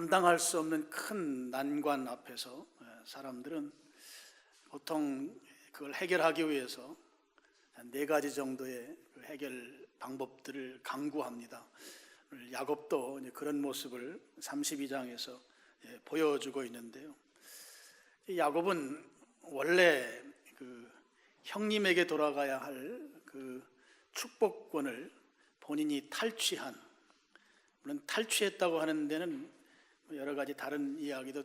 감당할 수 없는 큰 난관 앞에서 사람들은 보통 그걸 해결하기 위해서 한 4가지 정도의 해결 방법들을 강구합니다. 야곱도 그런 모습을 32장에서 보여주고 있는데요. 야곱은 원래 그 형님에게 돌아가야 할 그 축복권을 본인이 탈취한, 물론 탈취했다고 하는 데는 여러 가지 다른 이야기도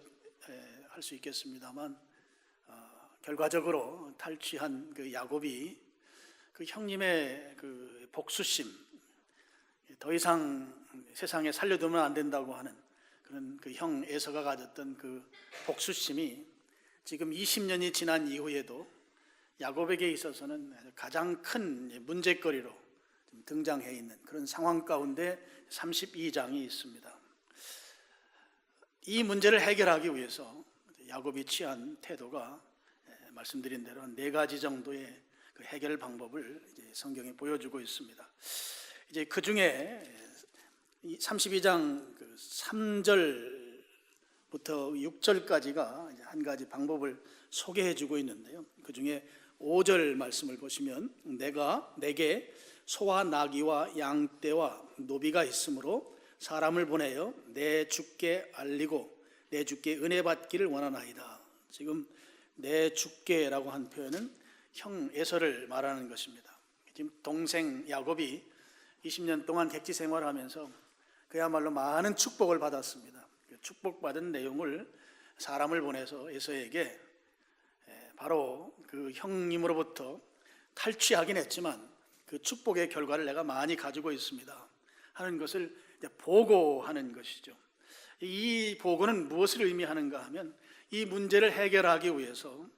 할 수 있겠습니다만, 결과적으로 탈취한 그 야곱이 그 형님의 그 복수심, 더 이상 세상에 살려두면 안 된다고 하는 그런 그 형 에서가 가졌던 그 복수심이 지금 20년이 지난 이후에도 야곱에게 있어서는 가장 큰 문제거리로 등장해 있는 그런 상황 가운데 32장이 있습니다. 이 문제를 해결하기 위해서 야곱이 취한 태도가 말씀드린 대로 4가지 정도의 그 해결 방법을 이제 성경에 보여주고 있습니다. 이제 그 중에 32장 3절부터 6절까지가 한 가지 방법을 소개해주고 있는데요. 그 중에 5절 말씀을 보시면 내게 소와 나귀와 양떼와 노비가 있으므로 사람을 보내어 내 주께 알리고 내 주께 은혜 받기를 원하나이다. 지금 내 주께라고 한 표현은 형 에서를 말하는 것입니다. 지금 동생 야곱이 20년 동안 객지 생활하면서 그야말로 많은 축복을 받았습니다. 축복받은 내용을 사람을 보내서 에서에게 바로 그 형님으로부터 탈취하긴 했지만 그 축복의 결과를 내가 많이 가지고 있습니다 하는 것을 보고하는 것이죠. 이 보고는 무엇을 의미하는가 하면 이 문제를 해결하기 위해서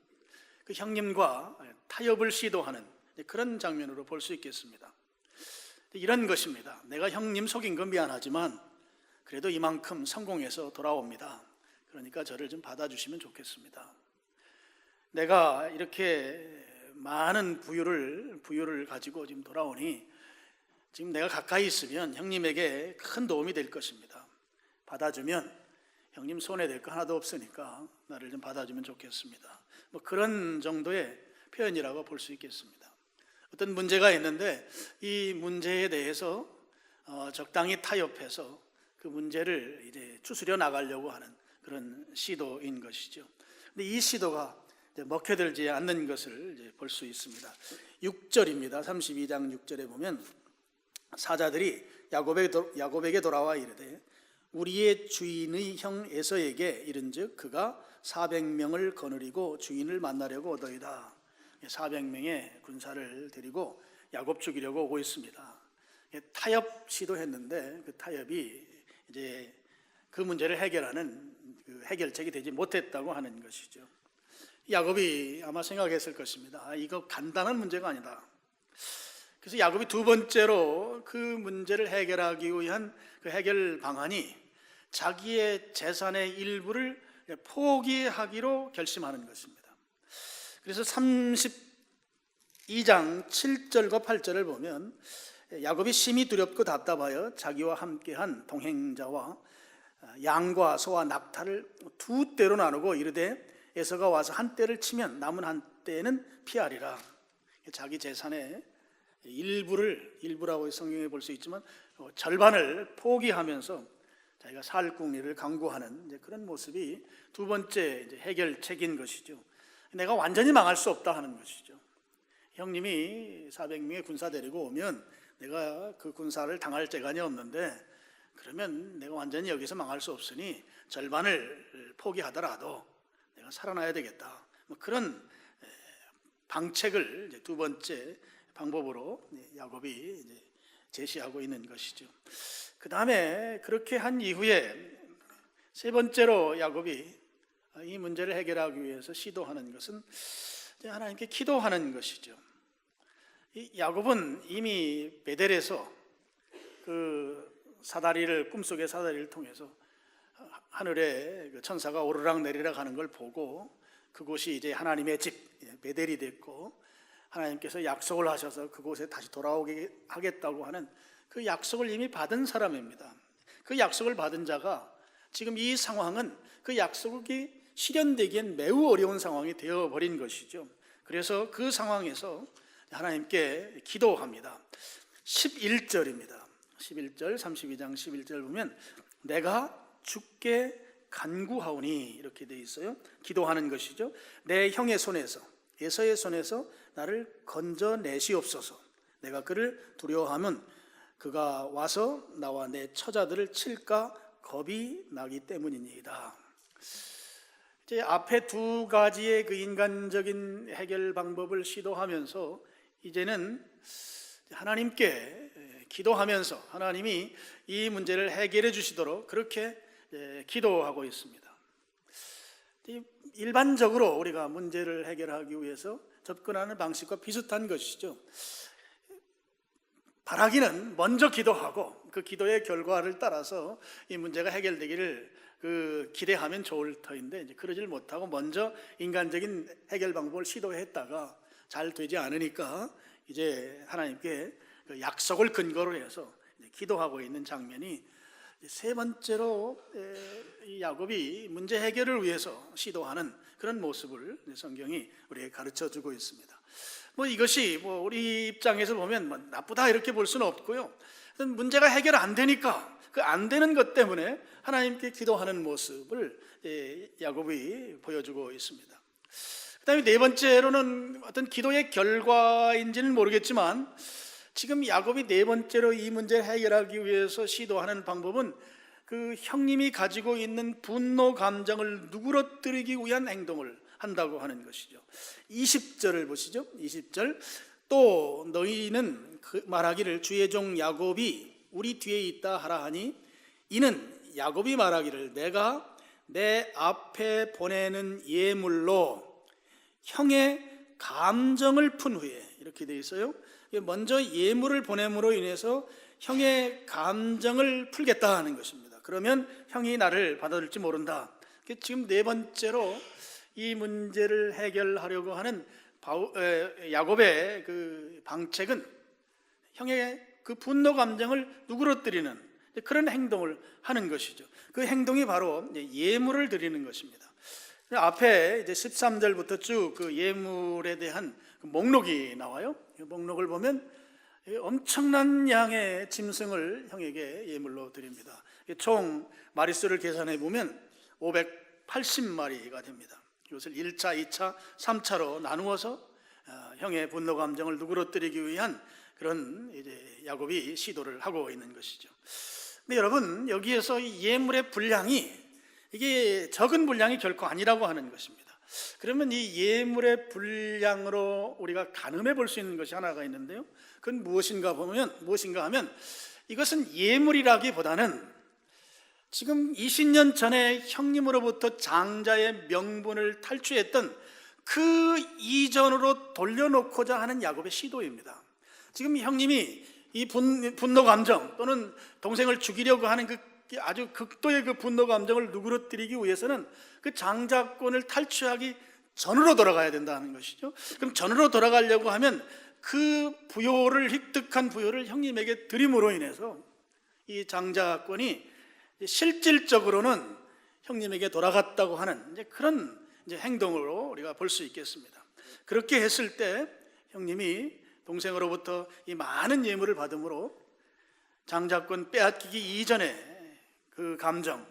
그 형님과 타협을 시도하는 그런 장면으로 볼 수 있겠습니다. 이런 것입니다. 내가 형님 속인 건 미안하지만 그래도 이만큼 성공해서 돌아옵니다. 그러니까 저를 좀 받아주시면 좋겠습니다. 내가 이렇게 많은 부유를 가지고 지금 돌아오니 지금 내가 가까이 있으면 형님에게 큰 도움이 될 것입니다. 받아주면 형님 손해될 거 하나도 없으니까 나를 좀 받아주면 좋겠습니다. 뭐 그런 정도의 표현이라고 볼 수 있겠습니다. 어떤 문제가 있는데 이 문제에 대해서 적당히 타협해서 그 문제를 이제 추스려 나가려고 하는 그런 시도인 것이죠. 근데 이 시도가 먹혀들지 않는 것을 볼 수 있습니다. 6절입니다. 32장 6절에 보면 사자들이 야곱에게 돌아와 이르되 우리의 주인의 형 에서에게 이른즉 그가 400명을 거느리고 주인을 만나려고 오더이다. 400명의 군사를 데리고 야곱 죽이려고 오고 있습니다. 타협 시도했는데 그 타협이 이제 그 문제를 해결하는 그 해결책이 되지 못했다고 하는 것이죠. 야곱이 아마 생각했을 것입니다. 이거 간단한 문제가 아니다. 그래서 야곱이 2번째로 그 문제를 해결하기 위한 그 해결 방안이 자기의 재산의 일부를 포기하기로 결심하는 것입니다. 그래서 32장 7절과 8절을 보면 야곱이 심히 두렵고 답답하여 자기와 함께한 동행자와 양과 소와 낙타를 2떼로 나누고 이르되 에서가 와서 한 떼를 치면 남은 한 떼는 피하리라. 자기 재산의 일부라고 성경에 볼 수 있지만 절반을 포기하면서 자기가 살 궁리를 강구하는 그런 모습이 2번째 해결책인 것이죠. 내가 완전히 망할 수 없다 하는 것이죠. 형님이 400명의 군사 데리고 오면 내가 그 군사를 당할 재간이 없는데 그러면 내가 완전히 여기서 망할 수 없으니 절반을 포기하더라도 내가 살아나야 되겠다. 그런 방책을 2번째 방법으로 야곱이 제시하고 있는 것이죠. 그 다음에 그렇게 한 이후에 3번째로 야곱이 이 문제를 해결하기 위해서 시도하는 것은 하나님께 기도하는 것이죠. 야곱은 이미 베델에서 그 꿈속의 사다리를 통해서 하늘에 천사가 오르락 내리락 하는 걸 보고 그곳이 이제 하나님의 집 베델이 됐고 하나님께서 약속을 하셔서 그곳에 다시 돌아오게 하겠다고 하는 그 약속을 이미 받은 사람입니다. 그 약속을 받은 자가 지금 이 상황은 그 약속이 실현되기엔 매우 어려운 상황이 되어버린 것이죠. 그래서 그 상황에서 하나님께 기도합니다. 11절입니다. 11절, 32장 11절 보면 내가 주께 간구하오니 이렇게 되어 있어요. 기도하는 것이죠. 내 형의 손에서, 에서의 손에서 나를 건져내시옵소서. 내가 그를 두려워하면 그가 와서 나와 내 처자들을 칠까 겁이 나기 때문이니이다. 이제 앞에 두 가지의 그 인간적인 해결 방법을 시도하면서 이제는 하나님께 기도하면서 하나님이 이 문제를 해결해 주시도록 그렇게 기도하고 있습니다. 일반적으로 우리가 문제를 해결하기 위해서 접근하는 방식과 비슷한 것이죠. 바라기는 먼저 기도하고 그 기도의 결과를 따라서 이 문제가 해결되기를 기대하면 좋을 터인데 이제 그러질 못하고 먼저 인간적인 해결 방법을 시도했다가 잘 되지 않으니까 이제 하나님께 그 약속을 근거로 해서 기도하고 있는 장면이 세 번째로 이 야곱이 문제 해결을 위해서 시도하는 그런 모습을 성경이 우리에게 가르쳐 주고 있습니다. 이것이 우리 입장에서 보면 나쁘다 이렇게 볼 수는 없고요. 문제가 해결 안 되니까 그 안 되는 것 때문에 하나님께 기도하는 모습을 야곱이 보여주고 있습니다. 그다음에 네 번째로는 어떤 기도의 결과인지는 모르겠지만 지금 야곱이 네 번째로 이 문제를 해결하기 위해서 시도하는 방법은 그 형님이 가지고 있는 분노 감정을 누그러뜨리기 위한 행동을 한다고 하는 것이죠. 20절을 보시죠. 20절 또 너희는 말하기를 주의 종 야곱이 우리 뒤에 있다 하라 하니 이는 야곱이 말하기를 내가 내 앞에 보내는 예물로 형의 감정을 푼 후에 이렇게 되어 있어요. 먼저 예물을 보냄으로 인해서 형의 감정을 풀겠다 하는 것입니다. 그러면 형이 나를 받아들일지 모른다. 지금 네 번째로 이 문제를 해결하려고 하는 야곱의 그 방책은 형의 그 분노 감정을 누그러뜨리는 그런 행동을 하는 것이죠. 그 행동이 바로 예물을 드리는 것입니다. 앞에 이제 13절부터 쭉 그 예물에 대한 목록이 나와요. 목록을 보면 엄청난 양의 짐승을 형에게 예물로 드립니다. 총 마리수를 계산해 보면 580마리가 됩니다. 이것을 1차, 2차, 3차로 나누어서 형의 분노 감정을 누그러뜨리기 위한 그런 이제 야곱이 시도를 하고 있는 것이죠. 근데 여러분 여기에서 이 예물의 분량이 이게 적은 분량이 결코 아니라고 하는 것입니다. 그러면 이 예물의 분량으로 우리가 가늠해 볼 수 있는 것이 하나가 있는데요. 그건 무엇인가 하면 이것은 예물이라기보다는 지금 20년 전에 형님으로부터 장자의 명분을 탈취했던 그 이전으로 돌려놓고자 하는 야곱의 시도입니다. 지금 형님이 이 분노 감정 또는 동생을 죽이려고 하는 그 아주 극도의 그 분노 감정을 누그러뜨리기 위해서는 그 장자권을 탈취하기 전으로 돌아가야 된다는 것이죠. 그럼 전으로 돌아가려고 하면 그 부요를 획득한 부요를 형님에게 드림으로 인해서 이 장자권이 실질적으로는 형님에게 돌아갔다고 하는 이제 그런 이제 행동으로 우리가 볼 수 있겠습니다. 그렇게 했을 때 형님이 동생으로부터 이 많은 예물을 받음으로 장자권 빼앗기기 이전에 그 감정,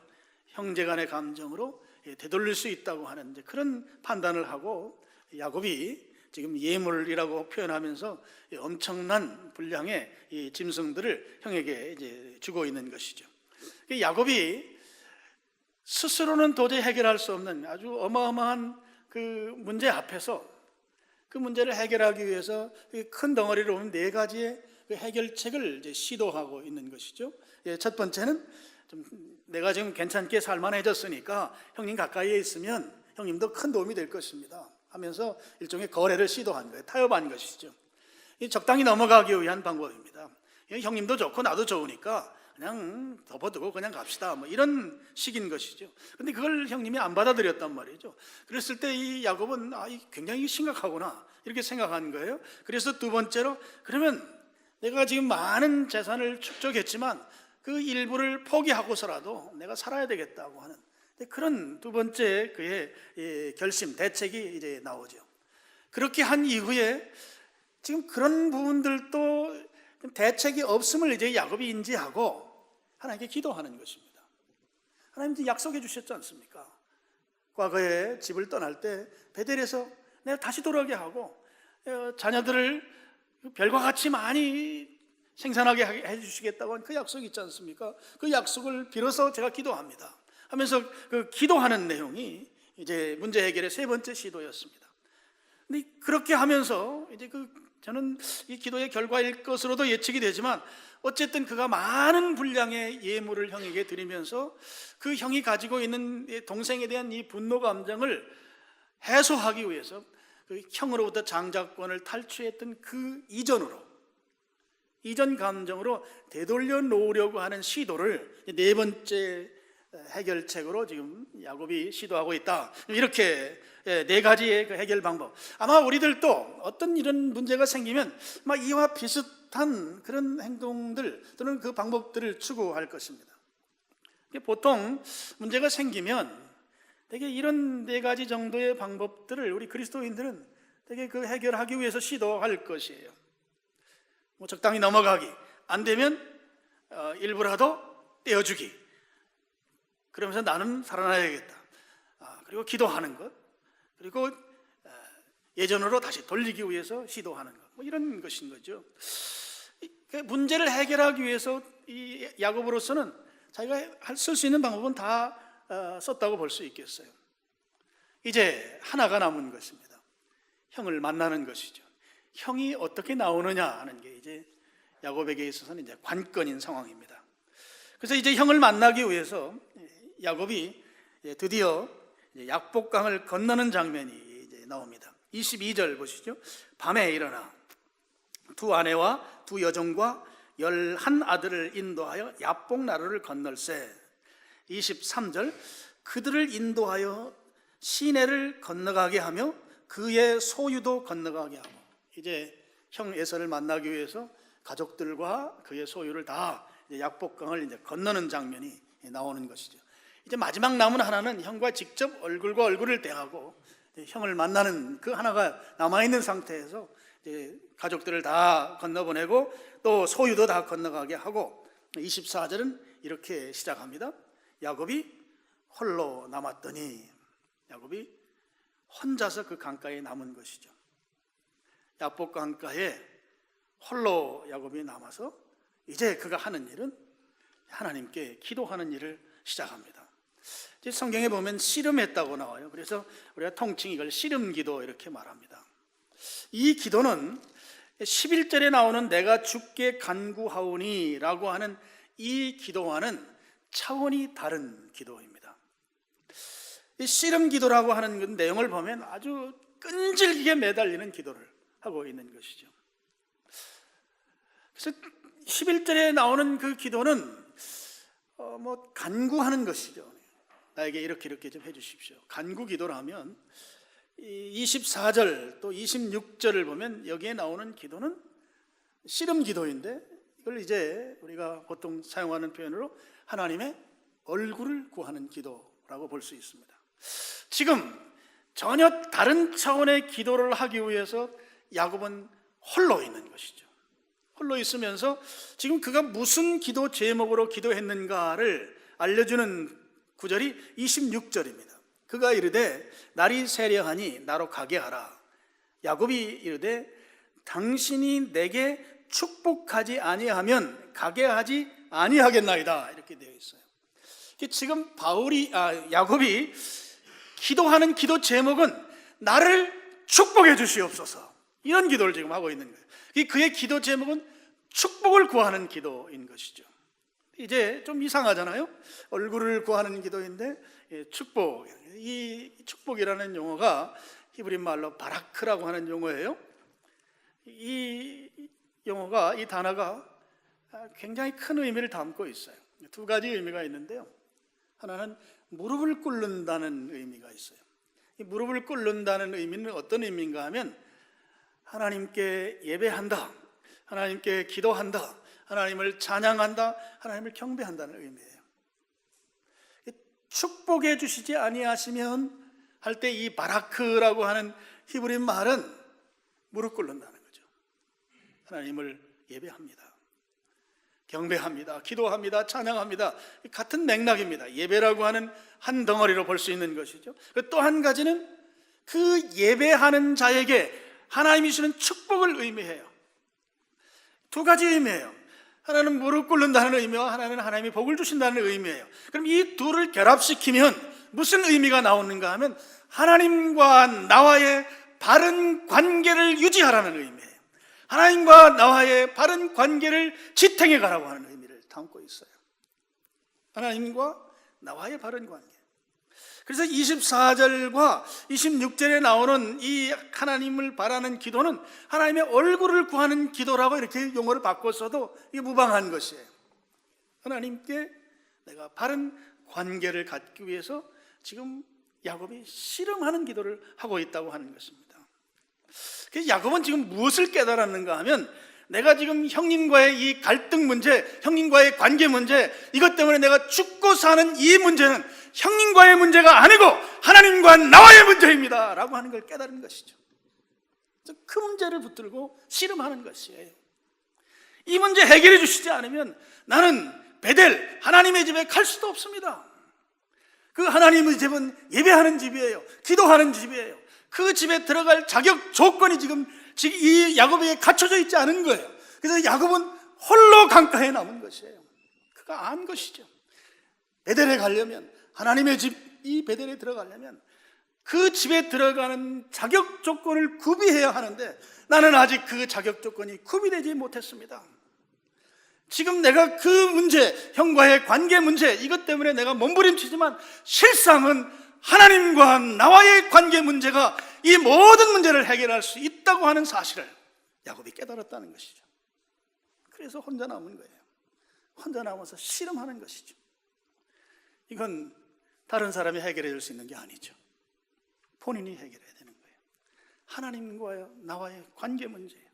형제간의 감정으로 되돌릴 수 있다고 하는 이제 그런 판단을 하고 야곱이 지금 예물이라고 표현하면서 엄청난 분량의 이 짐승들을 형에게 이제 주고 있는 것이죠. 야곱이 스스로는 도저히 해결할 수 없는 아주 어마어마한 그 문제 앞에서 그 문제를 해결하기 위해서 큰 덩어리로 오는 네 가지의 해결책을 이제 시도하고 있는 것이죠. 첫 번째는 내가 지금 괜찮게 살만해졌으니까 형님 가까이에 있으면 형님도 큰 도움이 될 것입니다 하면서 일종의 거래를 시도한 거예요. 타협한 것이죠. 적당히 넘어가기 위한 방법입니다. 형님도 좋고 나도 좋으니까 그냥 덮어두고 그냥 갑시다 이런 식인 것이죠. 근데 그걸 형님이 안 받아들였단 말이죠. 그랬을 때 이 야곱은 굉장히 심각하구나 이렇게 생각한 거예요. 그래서 두 번째로 그러면 내가 지금 많은 재산을 축적했지만 그 일부를 포기하고서라도 내가 살아야 되겠다고 하는 그런 두 번째 그의 결심, 대책이 이제 나오죠. 그렇게 한 이후에 지금 그런 부분들도 대책이 없음을 이제 야곱이 인지하고 하나님께 기도하는 것입니다. 하나님 약속해 주셨지 않습니까? 과거에 집을 떠날 때 베델에서 내가 다시 돌아오게 하고 자녀들을 별과 같이 많이 생산하게 해주시겠다고 한 그 약속이 있지 않습니까? 그 약속을 빌어서 제가 기도합니다 하면서 그 기도하는 내용이 이제 문제 해결의 세 번째 시도였습니다. 근데 그렇게 하면서 이제 저는 이 기도의 결과일 것으로도 예측이 되지만 어쨌든 그가 많은 분량의 예물을 형에게 드리면서 그 형이 가지고 있는 동생에 대한 이 분노 감정을 해소하기 위해서 그 형으로부터 장자권을 탈취했던 그 이전 감정으로 되돌려 놓으려고 하는 시도를 네 번째 해결책으로 지금 야곱이 시도하고 있다. 이렇게 네 가지의 그 해결 방법. 아마 우리들도 어떤 이런 문제가 생기면 이와 비슷한 그런 행동들 또는 그 방법들을 추구할 것입니다. 보통 문제가 생기면 되게 이런 네 가지 정도의 방법들을 우리 그리스도인들은 되게 그 해결하기 위해서 시도할 것이에요. 적당히 넘어가기, 안 되면 일부라도 떼어주기, 그러면서 나는 살아나야겠다. 그리고 기도하는 것, 그리고 예전으로 다시 돌리기 위해서 시도하는 것, 이런 것인 거죠. 문제를 해결하기 위해서 이 야곱으로서는 자기가 쓸 수 있는 방법은 다 썼다고 볼 수 있겠어요. 이제 하나가 남은 것입니다. 형을 만나는 것이죠. 형이 어떻게 나오느냐 하는 게 이제 야곱에게 있어서는 이제 관건인 상황입니다. 그래서 이제 형을 만나기 위해서 야곱이 드디어 약복강을 건너는 장면이 이제 나옵니다. 22절 보시죠. 밤에 일어나 두 아내와 두 여종과 11아들을 인도하여 약복 나루를 건널세. 23절 그들을 인도하여 시내를 건너가게 하며 그의 소유도 건너가게 하고, 이제 형 에서를 만나기 위해서 가족들과 그의 소유를 다 약복강을 이제 건너는 장면이 나오는 것이죠. 이제 마지막 남은 하나는 형과 직접 얼굴과 얼굴을 대하고 형을 만나는 그 하나가 남아있는 상태에서 이제 가족들을 다 건너보내고 또 소유도 다 건너가게 하고, 24절은 이렇게 시작합니다. 야곱이 홀로 남았더니, 야곱이 혼자서 그 강가에 남은 것이죠. 약복 강가에 홀로 야곱이 남아서 이제 그가 하는 일은 하나님께 기도하는 일을 시작합니다. 성경에 보면 씨름했다고 나와요. 그래서 우리가 통칭 이걸 씨름기도 이렇게 말합니다. 이 기도는 11절에 나오는 내가 주께 간구하오니 라고 하는 이 기도와는 차원이 다른 기도입니다. 이 씨름기도라고 하는 그 내용을 보면 아주 끈질기게 매달리는 기도를 하고 있는 것이죠. 그래서 11절에 나오는 그 기도는 간구하는 것이죠. 나에게 이렇게 좀 해주십시오. 간구 기도라면 24절 또 26절을 보면 여기에 나오는 기도는 씨름 기도인데, 이걸 이제 우리가 보통 사용하는 표현으로 하나님의 얼굴을 구하는 기도라고 볼 수 있습니다. 지금 전혀 다른 차원의 기도를 하기 위해서 야곱은 홀로 있는 것이죠. 홀로 있으면서 지금 그가 무슨 기도 제목으로 기도했는가를 알려주는 구절이 26절입니다. 그가 이르되 날이 세려하니 나로 가게 하라. 야곱이 이르되 당신이 내게 축복하지 아니하면 가게 하지 아니하겠나이다. 이렇게 되어 있어요. 지금 야곱이 기도하는 기도 제목은 나를 축복해 주시옵소서, 이런 기도를 지금 하고 있는 거예요. 그의 기도 제목은 축복을 구하는 기도인 것이죠. 이제 좀 이상하잖아요. 얼굴을 구하는 기도인데 축복, 이 축복이라는 용어가 히브리 말로 바라크라고 하는 용어예요. 이 용어가, 이 단어가 굉장히 큰 의미를 담고 있어요. 두 가지 의미가 있는데요. 하나는 무릎을 꿇는다는 의미가 있어요. 이 무릎을 꿇는다는 의미는 어떤 의미인가 하면 하나님께 예배한다, 하나님께 기도한다, 하나님을 찬양한다, 하나님을 경배한다는 의미예요. 축복해 주시지 아니하시면 할 때 이 바라크라고 하는 히브리 말은 무릎 꿇는다는 거죠. 하나님을 예배합니다, 경배합니다, 기도합니다, 찬양합니다. 같은 맥락입니다. 예배라고 하는 한 덩어리로 볼 수 있는 것이죠. 또 한 가지는 그 예배하는 자에게 하나님이 주시는 축복을 의미해요. 두 가지 의미예요. 하나는 무릎 꿇는다는 의미와 하나는 하나님이 복을 주신다는 의미예요. 그럼 이 둘을 결합시키면 무슨 의미가 나오는가 하면 하나님과 나와의 바른 관계를 유지하라는 의미예요. 하나님과 나와의 바른 관계를 지탱해 가라고 하는 의미를 담고 있어요. 하나님과 나와의 바른 관계. 그래서 24절과 26절에 나오는 이 하나님을 바라는 기도는 하나님의 얼굴을 구하는 기도라고 이렇게 용어를 바꿨어도 이게 무방한 것이에요. 하나님께 내가 바른 관계를 갖기 위해서 지금 야곱이 씨름하는 기도를 하고 있다고 하는 것입니다. 그래서 야곱은 지금 무엇을 깨달았는가 하면 내가 지금 형님과의 이 갈등 문제, 형님과의 관계 문제, 이것 때문에 내가 죽고 사는 이 문제는 형님과의 문제가 아니고 하나님과 나와의 문제입니다 라고 하는 걸 깨달은 것이죠. 그 문제를 붙들고 씨름하는 것이에요. 이 문제 해결해 주시지 않으면 나는 베델 하나님의 집에 갈 수도 없습니다. 그 하나님의 집은 예배하는 집이에요. 기도하는 집이에요. 그 집에 들어갈 자격 조건이 지금 이 야곱에게 갖춰져 있지 않은 거예요. 그래서 야곱은 홀로 강가에 남은 것이에요. 그가 안 것이죠. 베델에 가려면, 하나님의 집 이 베델에 들어가려면 그 집에 들어가는 자격 조건을 구비해야 하는데 나는 아직 그 자격 조건이 구비되지 못했습니다. 지금 내가 그 문제, 형과의 관계 문제, 이것 때문에 내가 몸부림치지만 실상은 하나님과 나와의 관계 문제가 이 모든 문제를 해결할 수 있다고 하는 사실을 야곱이 깨달았다는 것이죠. 그래서 혼자 남은 거예요. 혼자 남아서 씨름하는 것이죠. 이건 다른 사람이 해결해 줄 수 있는 게 아니죠. 본인이 해결해야 되는 거예요. 하나님과 나와의 관계 문제예요.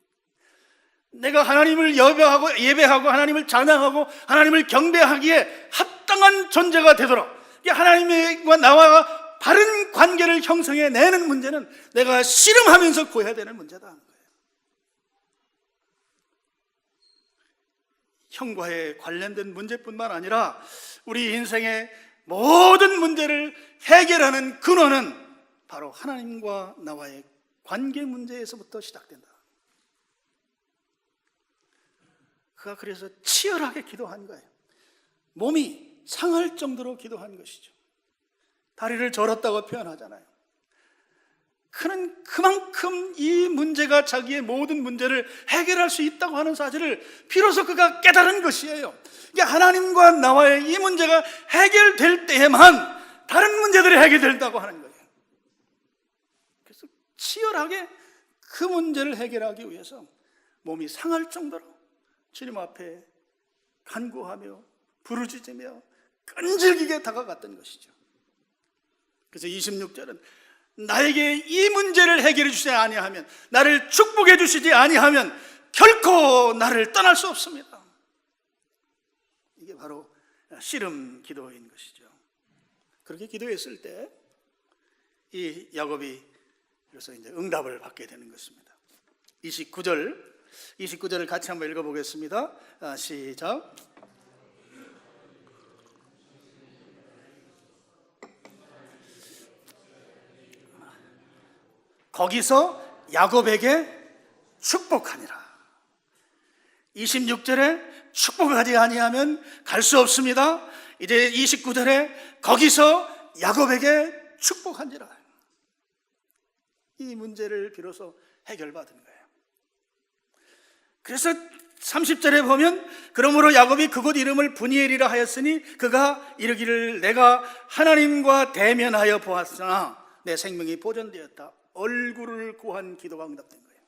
내가 하나님을 예배하고 하나님을 찬양하고 하나님을 경배하기에 합당한 존재가 되도록 하나님과 나와 바른 관계를 형성해내는 문제는 내가 씨름하면서 구해야 되는 문제다 하는 거예요. 형과의 관련된 문제뿐만 아니라 우리 인생의 모든 문제를 해결하는 근원은 바로 하나님과 나와의 관계 문제에서부터 시작된다. 그가 그래서 치열하게 기도한 거예요. 몸이 상할 정도로 기도한 것이죠. 다리를 절었다고 표현하잖아요. 그는 그만큼 이 문제가 자기의 모든 문제를 해결할 수 있다고 하는 사실을 비로소 그가 깨달은 것이에요. 하나님과 나와의 이 문제가 해결될 때에만 다른 문제들이 해결된다고 하는 거예요. 그래서 치열하게 그 문제를 해결하기 위해서 몸이 상할 정도로 주님 앞에 간구하며 부르짖으며 끈질기게 다가갔던 것이죠. 그래서 26절은 나에게 이 문제를 해결해 주시지 아니하면, 나를 축복해 주시지 아니하면 결코 나를 떠날 수 없습니다. 이게 바로 씨름 기도인 것이죠. 그렇게 기도했을 때 이 야곱이 그래서 이제 응답을 받게 되는 것입니다. 29절을 같이 한번 읽어보겠습니다. 시작. 거기서 야곱에게 축복하니라. 26절에 축복하지 아니하면 갈 수 없습니다. 이제 29절에 거기서 야곱에게 축복하니라. 이 문제를 비로소 해결받은 거예요. 그래서 30절에 보면 그러므로 야곱이 그곳 이름을 브니엘이라 하였으니 그가 이르기를 내가 하나님과 대면하여 보았으나 내 생명이 보존되었다. 얼굴을 구한 기도가 응답된 거예요.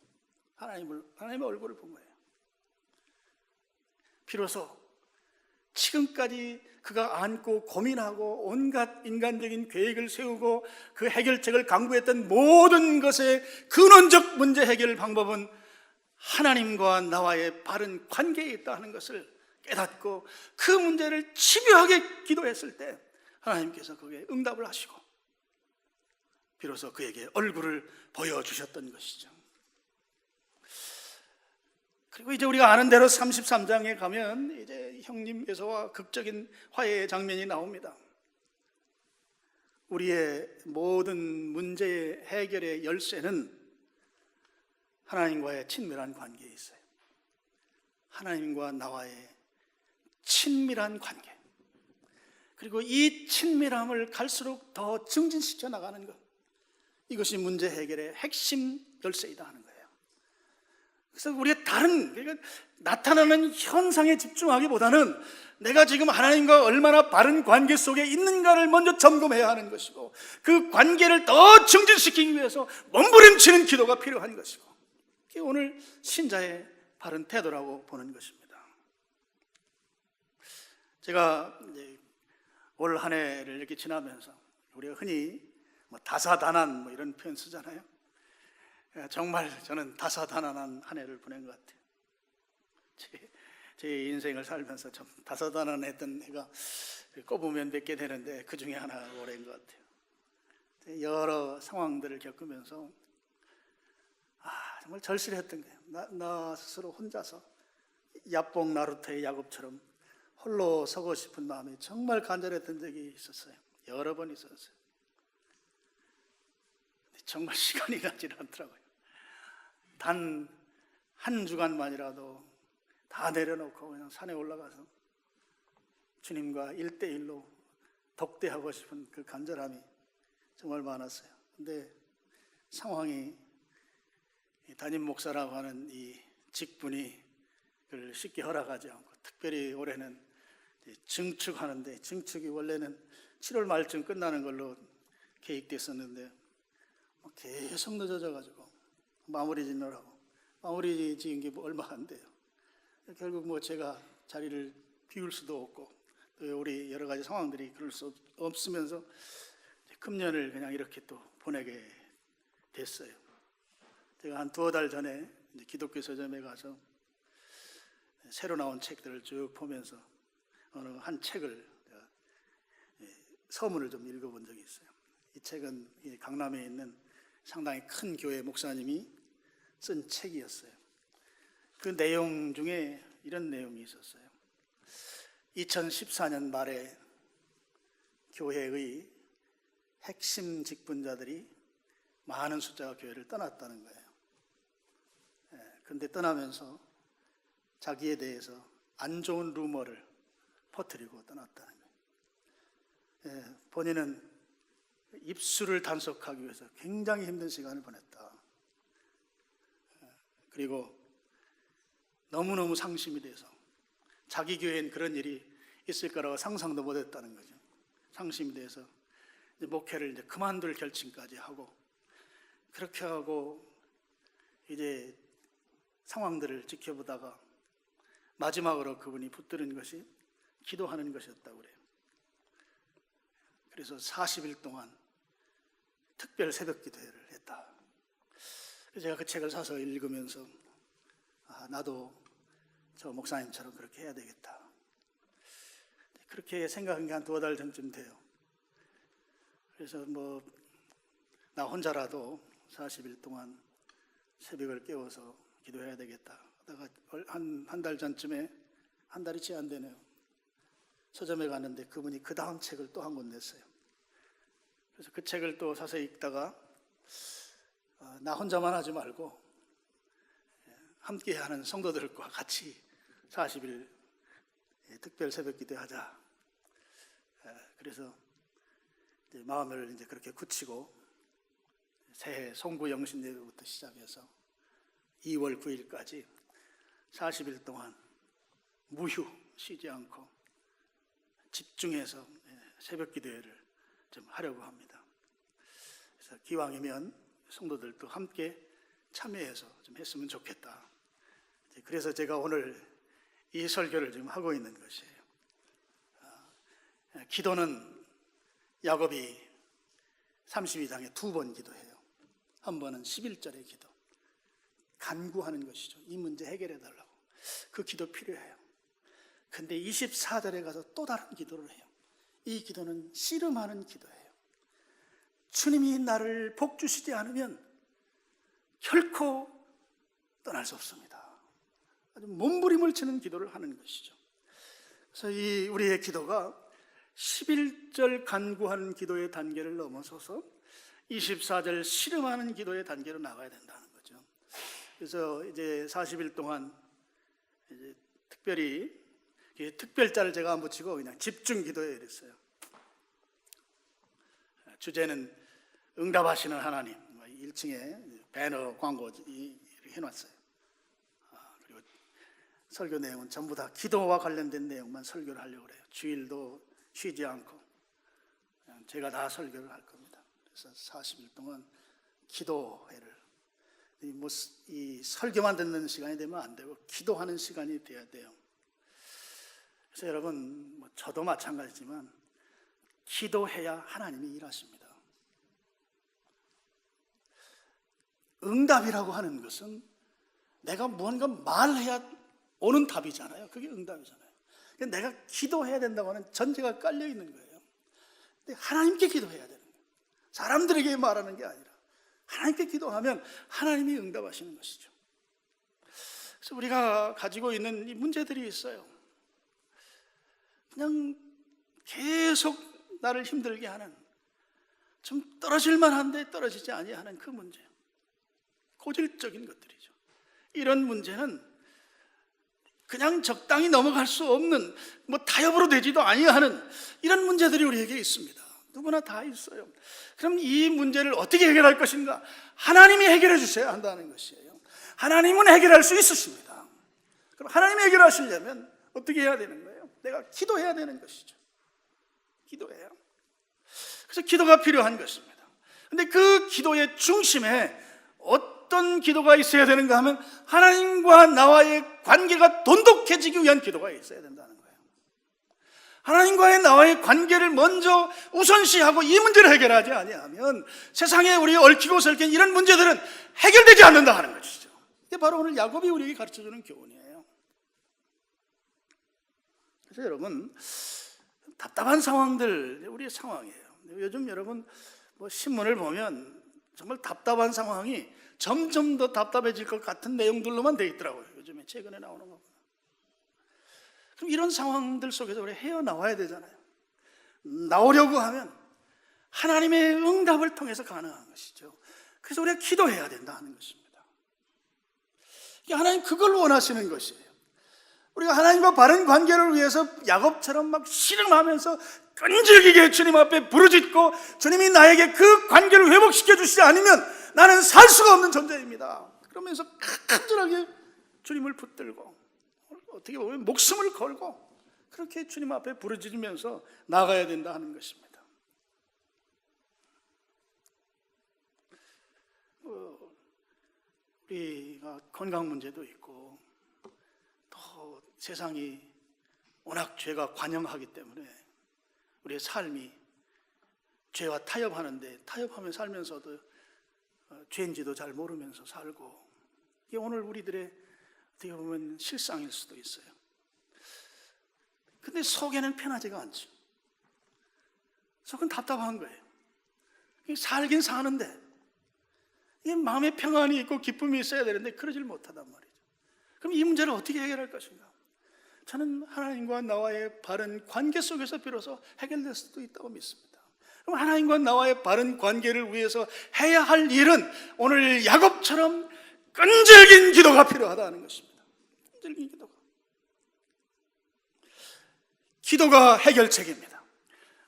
하나님의 얼굴을 본 거예요. 비로소 지금까지 그가 안고 고민하고 온갖 인간적인 계획을 세우고 그 해결책을 강구했던 모든 것의 근원적 문제 해결 방법은 하나님과 나와의 바른 관계에 있다 하는 것을 깨닫고 그 문제를 집요하게 기도했을 때 하나님께서 거기에 응답을 하시고 비로소 그에게 얼굴을 보여주셨던 것이죠. 그리고 이제 우리가 아는 대로 33장에 가면 이제 형님 에서와 극적인 화해의 장면이 나옵니다. 우리의 모든 문제의 해결의 열쇠는 하나님과의 친밀한 관계에 있어요. 하나님과 나와의 친밀한 관계. 그리고 이 친밀함을 갈수록 더 증진시켜 나가는 것. 이것이 문제 해결의 핵심 열쇠이다 하는 거예요. 그래서 우리가 그러니까 나타나는 현상에 집중하기보다는 내가 지금 하나님과 얼마나 바른 관계 속에 있는가를 먼저 점검해야 하는 것이고, 그 관계를 더 증진시키기 위해서 몸부림치는 기도가 필요한 것이고, 그게 오늘 신자의 바른 태도라고 보는 것입니다. 제가 이제 올 한 해를 이렇게 지나면서 우리가 흔히 다사다난 이런 표현 쓰잖아요. 정말 저는 다사다난한 한 해를 보낸 것 같아요. 제 인생을 살면서 좀 다사다난했던 해가 꼽으면 몇 개 되는데 그 중에 하나가 올해인 것 같아요. 여러 상황들을 겪으면서 정말 절실했던 거예요. 나 스스로 혼자서 야뽕 나루토의 야곱처럼 홀로 서고 싶은 마음이 정말 간절했던 적이 있었어요. 여러 번 있었어요. 정말 시간이 나질 않더라고요. 단 한 주간만이라도 다 내려놓고 그냥 산에 올라가서 주님과 1대1로 독대하고 싶은 그 간절함이 정말 많았어요. 근데 상황이 담임 목사라고 하는 이 직분이 그걸 쉽게 허락하지 않고, 특별히 올해는 증축하는데, 증축이 원래는 7월 말쯤 끝나는 걸로 계획됐었는데 계속 늦어져가지고 마무리 짓느라고, 마무리 지은 게 얼마 안 돼요. 결국 제가 자리를 비울 수도 없고, 또 우리 여러 가지 상황들이 그럴 수 없으면서 금년을 그냥 이렇게 또 보내게 됐어요. 제가 한 2달 전에 기독교 서점에 가서 새로 나온 책들을 쭉 보면서 어느 한 책을 서문을 좀 읽어본 적이 있어요. 이 책은 강남에 있는 상당히 큰 교회 목사님이 쓴 책이었어요. 그 내용 중에 이런 내용이 있었어요. 2014년 말에 교회의 핵심 직분자들이 많은 숫자가 교회를 떠났다는 거예요. 그런데 떠나면서 자기에 대해서 안 좋은 루머를 퍼뜨리고 떠났다는 거예요. 본인은 입술을 단속하기 위해서 굉장히 힘든 시간을 보냈다. 그리고 너무너무 상심이 돼서 자기 교회엔 그런 일이 있을 거라고 상상도 못했다는 거죠. 상심이 돼서 이제 목회를 이제 그만둘 결심까지 하고, 그렇게 하고 이제 상황들을 지켜보다가 마지막으로 그분이 붙드는 것이 기도하는 것이었다고 그래요. 그래서 40일 동안 특별 새벽 기도회를 했다. 그래서 제가 그 책을 사서 읽으면서 나도 저 목사님처럼 그렇게 해야 되겠다. 그렇게 생각한 게 한 2달 전쯤 돼요. 그래서 나 혼자라도 40일 동안 새벽을 깨워서 기도해야 되겠다 하다가 한 달 전쯤에, 한 달이 채 안 되네요, 서점에 갔는데 그분이 그 다음 책을 또 한 권 냈어요. 그래서 그 책을 또 사서 읽다가 나 혼자만 하지 말고 함께하는 성도들과 같이 40일 특별 새벽 기도하자. 그래서 이제 마음을 이제 그렇게 굳히고 새해 송구 영신 예배부터 시작해서 2월 9일까지 40일 동안 무휴 쉬지 않고 집중해서 새벽 기도회를 좀 하려고 합니다. 그래서 기왕이면 성도들도 함께 참여해서 좀 했으면 좋겠다. 그래서 제가 오늘 이 설교를 지금 하고 있는 것이에요. 기도는 야곱이 32장에 2번 기도해요. 한 번은 11절의 기도. 간구하는 것이죠. 이 문제 해결해 달라고. 그 기도 필요해요. 근데 24절에 가서 또 다른 기도를 해요. 이 기도는 씨름하는 기도예요. 주님이 나를 복 주시지 않으면 결코 떠날 수 없습니다. 아주 몸부림을 치는 기도를 하는 것이죠. 그래서 이 우리의 기도가 11절 간구하는 기도의 단계를 넘어서서 24절 씨름하는 기도의 단계로 나가야 된다는 거죠. 그래서 이제 40일 동안 이제 특별히 특별자를 제가 안 붙이고 그냥 집중 기도에 이랬어요. 주제는 응답하시는 하나님. 1층에 배너 광고 해놨어요. 그리고 설교 내용은 전부 다 기도와 관련된 내용만 설교를 하려고 그래요. 주일도 쉬지 않고 그냥 제가 다 설교를 할 겁니다. 그래서 40일 동안 기도회를 이 설교만 듣는 시간이 되면 안 되고 기도하는 시간이 돼야 돼요. 그래서 여러분, 저도 마찬가지지만 기도해야 하나님이 일하십니다. 응답이라고 하는 것은 내가 무언가 말해야 오는 답이잖아요. 그게 응답이잖아요. 내가 기도해야 된다고 하는 전제가 깔려 있는 거예요. 근데 하나님께 기도해야 되는 거예요. 사람들에게 말하는 게 아니라 하나님께 기도하면 하나님이 응답하시는 것이죠. 그래서 우리가 가지고 있는 이 문제들이 있어요. 그냥 계속 나를 힘들게 하는, 좀 떨어질 만한데 떨어지지 아니하는 그 문제, 고질적인 것들이죠. 이런 문제는 그냥 적당히 넘어갈 수 없는, 타협으로 되지도 아니하는 이런 문제들이 우리에게 있습니다. 누구나 다 있어요. 그럼 이 문제를 어떻게 해결할 것인가? 하나님이 해결해 주셔야 한다는 것이에요. 하나님은 해결할 수 있으십니다. 그럼 하나님이 해결하시려면 어떻게 해야 되는 거예요? 내가 기도해야 되는 것이죠. 기도해요. 그래서 기도가 필요한 것입니다. 근데 그 기도의 중심에 어떤 기도가 있어야 되는가 하면 하나님과 나와의 관계가 돈독해지기 위한 기도가 있어야 된다는 거예요. 하나님과의 나와의 관계를 먼저 우선시하고 이 문제를 해결하지 아니하면 세상에 우리 얽히고 설킨 이런 문제들은 해결되지 않는다 하는 것이죠. 이게 바로 오늘 야곱이 우리에게 가르쳐주는 교훈이에요. 그래서 여러분, 답답한 상황들, 우리의 상황이에요. 요즘 여러분 신문을 보면 정말 답답한 상황이 점점 더 답답해질 것 같은 내용들로만 돼 있더라고요. 요즘에 최근에 나오는 거. 그럼 이런 상황들 속에서 우리 헤어나와야 되잖아요. 나오려고 하면 하나님의 응답을 통해서 가능한 것이죠. 그래서 우리가 기도해야 된다 하는 것입니다. 하나님 그걸 원하시는 것이에요. 우리가 하나님과 바른 관계를 위해서 야곱처럼 막 씨름하면서 끈질기게 주님 앞에 부르짖고 주님이 나에게 그 관계를 회복시켜 주시지 않으면 나는 살 수가 없는 존재입니다. 그러면서 간절하게 주님을 붙들고 어떻게 보면 목숨을 걸고 그렇게 주님 앞에 부르짖으면서 나가야 된다 하는 것입니다. 우리가 건강 문제도 있고 또 세상이 워낙 죄가 관영하기 때문에 우리의 삶이 죄와 타협하는데 타협하며 살면서도 죄인지도 잘 모르면서 살고, 이게 오늘 우리들의 어떻게 보면 실상일 수도 있어요. 근데 속에는 편하지가 않죠. 속은 답답한 거예요. 살긴 사는데 이게 마음에 평안이 있고 기쁨이 있어야 되는데 그러질 못하단 말이죠. 그럼 이 문제를 어떻게 해결할 것인가? 저는 하나님과 나와의 바른 관계 속에서 비로소 해결될 수도 있다고 믿습니다. 그럼 하나님과 나와의 바른 관계를 위해서 해야 할 일은 오늘 야곱처럼 끈질긴 기도가 필요하다는 것입니다. 끈질긴 기도가 해결책입니다.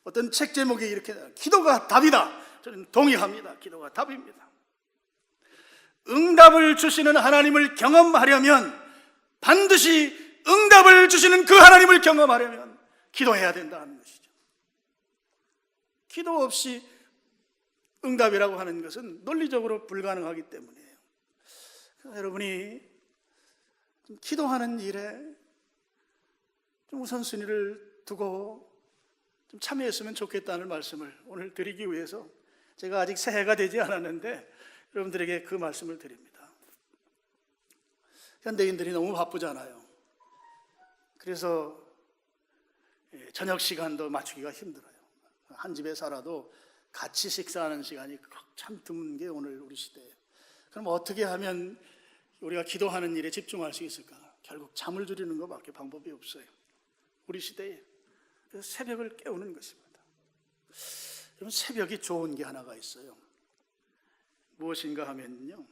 어떤 책 제목이 이렇게 기도가 답이다. 저는 동의합니다. 기도가 답입니다. 응답을 주시는 하나님을 경험하려면 반드시 응답을 주시는 그 하나님을 경험하려면 기도해야 된다는 것이죠. 기도 없이 응답이라고 하는 것은 논리적으로 불가능하기 때문이에요. 여러분이 기도하는 일에 좀 우선순위를 두고 좀 참여했으면 좋겠다는 말씀을 오늘 드리기 위해서 제가 아직 새해가 되지 않았는데 여러분들에게 그 말씀을 드립니다. 현대인들이 너무 바쁘잖아요. 그래서 저녁 시간도 맞추기가 힘들어요. 한 집에 살아도 같이 식사하는 시간이 참 드문 게 오늘 우리 시대예요. 그럼 어떻게 하면 우리가 기도하는 일에 집중할 수 있을까? 결국 잠을 줄이는 것밖에 방법이 없어요. 우리 시대에. 그래서 새벽을 깨우는 것입니다. 여러분, 새벽이 좋은 게 하나가 있어요. 무엇인가 하면요,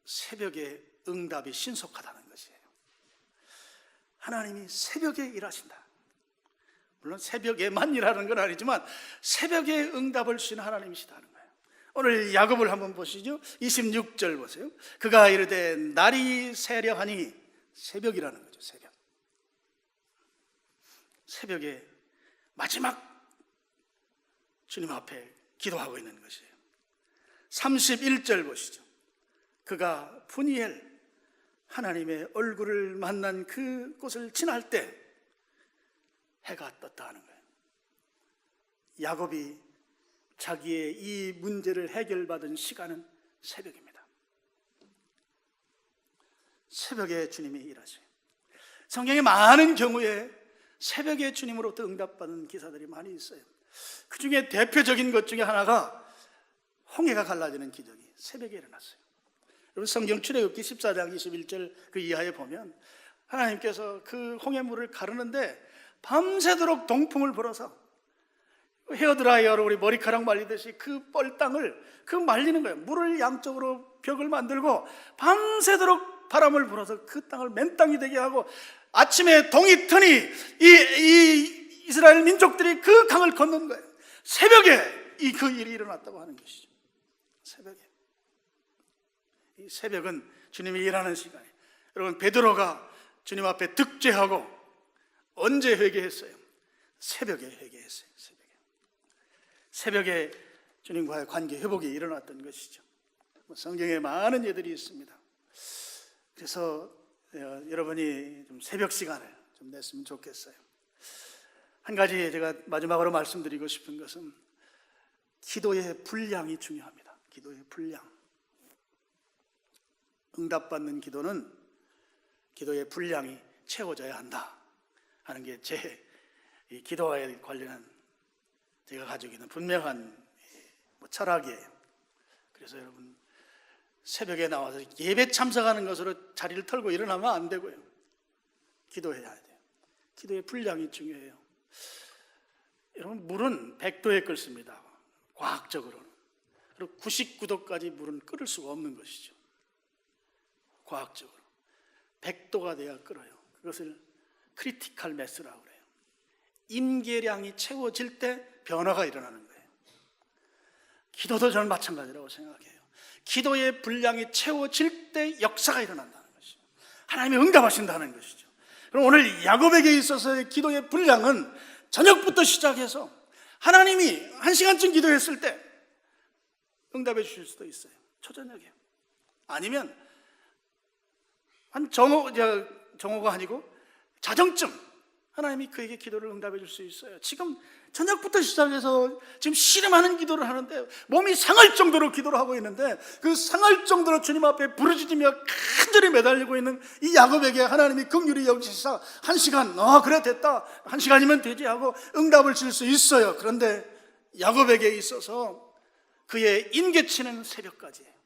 새벽에 응답이 신속하다는 것이에요. 하나님이 새벽에 일하신다. 물론 새벽에만 일하는 건 아니지만 새벽에 응답을 주시는 하나님이시다는 거예요. 오늘 야곱을 한번 보시죠. 26절 보세요. 그가 이르되 날이 새려하니, 새벽이라는 거죠. 새벽. 새벽에 마지막 주님 앞에 기도하고 있는 것이에요. 31절 보시죠. 그가 푸니엘, 하나님의 얼굴을 만난 그곳을 지날 때 해가 떴다 하는 거예요. 야곱이 자기의 이 문제를 해결받은 시간은 새벽입니다. 새벽에 주님이 일하셔요. 성경에 많은 경우에 새벽에 주님으로부터 응답받은 기사들이 많이 있어요. 그 중에 대표적인 것 중에 하나가 홍해가 갈라지는 기적이 새벽에 일어났어요. 여러분, 성경 출애굽기 14장 21절 그 이하에 보면 하나님께서 그 홍해물을 가르는데 밤새도록 동풍을 불어서 헤어드라이어로 우리 머리카락 말리듯이 그 뻘땅을 말리는 거예요. 물을 양쪽으로 벽을 만들고 밤새도록 바람을 불어서 그 땅을 맨땅이 되게 하고, 아침에 동이 트니 이 이스라엘 민족들이 그 강을 건넌 거예요. 새벽에 그 일이 일어났다고 하는 것이죠. 새벽에. 이 새벽은 주님이 일하는 시간이에요. 여러분, 베드로가 주님 앞에 득죄하고 언제 회개했어요? 새벽에 회개했어요. 새벽에 주님과의 관계 회복이 일어났던 것이죠. 성경에 많은 예들이 있습니다. 그래서 여러분이 좀 새벽 시간을 좀 냈으면 좋겠어요. 한 가지 제가 마지막으로 말씀드리고 싶은 것은 기도의 분량이 중요합니다. 기도의 분량. 응답받는 기도는 기도의 분량이 채워져야 한다 하는 게 제 기도와에 관련한 제가 가지고 있는 분명한 철학이에요. 그래서 여러분, 새벽에 나와서 예배 참석하는 것으로 자리를 털고 일어나면 안 되고요. 기도해야 돼요. 기도의 분량이 중요해요. 여러분, 물은 100도에 끓습니다. 과학적으로는. 그리고 99도까지 물은 끓을 수가 없는 것이죠. 과학적으로 100도가 돼야 끓어요. 그것을 크리티컬 매스라고 그래요. 임계량이 채워질 때 변화가 일어나는 거예요. 기도도 저는 마찬가지라고 생각해요. 기도의 분량이 채워질 때 역사가 일어난다는 것이죠. 하나님이 응답하신다는 것이죠. 그럼 오늘 야곱에게 있어서의 기도의 분량은 저녁부터 시작해서 하나님이 1시간쯤 기도했을 때 응답해 주실 수도 있어요. 초저녁에. 아니면 한 정오가 아니고 자정쯤 하나님이 그에게 기도를 응답해 줄 수 있어요. 지금 저녁부터 시작해서 지금 씨름하는 기도를 하는데 몸이 상할 정도로 기도를 하고 있는데, 그 상할 정도로 주님 앞에 부르짖으며 간절히 매달리고 있는 이 야곱에게 하나님이 긍휼히 여기시사 1시간, 그래 됐다, 1시간이면 되지 하고 응답을 줄 수 있어요. 그런데 야곱에게 있어서 그의 인계치는 새벽까지예요.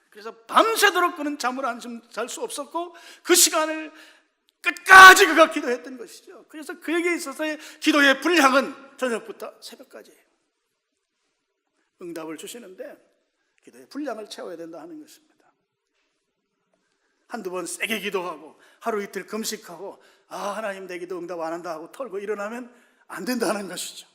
그래서 밤새도록 그는 잠을 한숨 잘 수 없었고 그 시간을 끝까지 그가 기도했던 것이죠. 그래서 그에게 있어서의 기도의 분량은 저녁부터 새벽까지예요. 응답을 주시는데 기도의 분량을 채워야 된다 하는 것입니다. 한두 번 세게 기도하고 하루 이틀 금식하고 하나님 내 기도 응답 안 한다 하고 털고 일어나면 안 된다는 것이죠.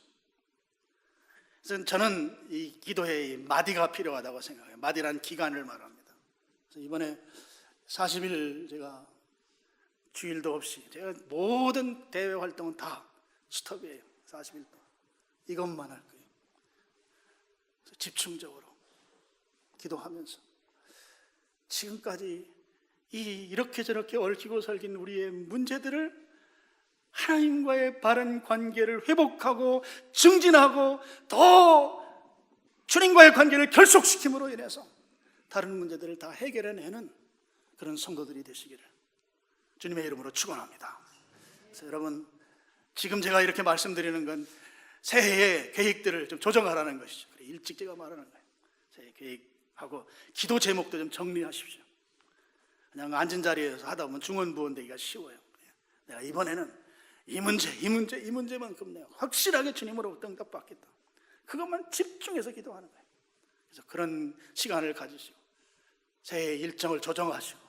그래서 저는 이 기도에 마디가 필요하다고 생각해요. 마디란 기간을 말합니다. 그래서 이번에 40일 제가 주일도 없이 제가 모든 대외 활동은 다 스톱이에요. 40일 동안 이것만 할 거예요. 집중적으로 기도하면서 지금까지 이렇게 저렇게 얽히고 설긴 우리의 문제들을 하나님과의 바른 관계를 회복하고 증진하고 더 주님과의 관계를 결속시킴으로 인해서 다른 문제들을 다 해결해내는 그런 성도들이 되시기를 주님의 이름으로 축원합니다. 그래서 여러분, 지금 제가 이렇게 말씀드리는 건 새해의 계획들을 좀 조정하라는 것이죠. 일찍 제가 말하는 거예요. 새해 계획하고 기도 제목도 좀 정리하십시오. 그냥 앉은 자리에서 하다 보면 중언부언되기가 쉬워요. 내가 이번에는 이 문제만큼 내가 확실하게 주님으로부터 응답받겠다. 그것만 집중해서 기도하는 거예요. 그래서 그런 시간을 가지시고 새해 일정을 조정하시고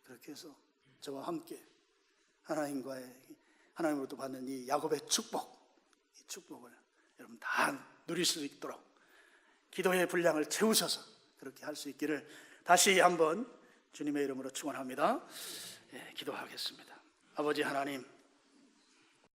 그렇게 해서 저와 함께 하나님으로부터 받는 이 야곱의 축복, 이 축복을 여러분 다 누릴 수 있도록 기도의 분량을 채우셔서 그렇게 할 수 있기를 다시 한번 주님의 이름으로 축원합니다. 기도하겠습니다. 아버지 하나님,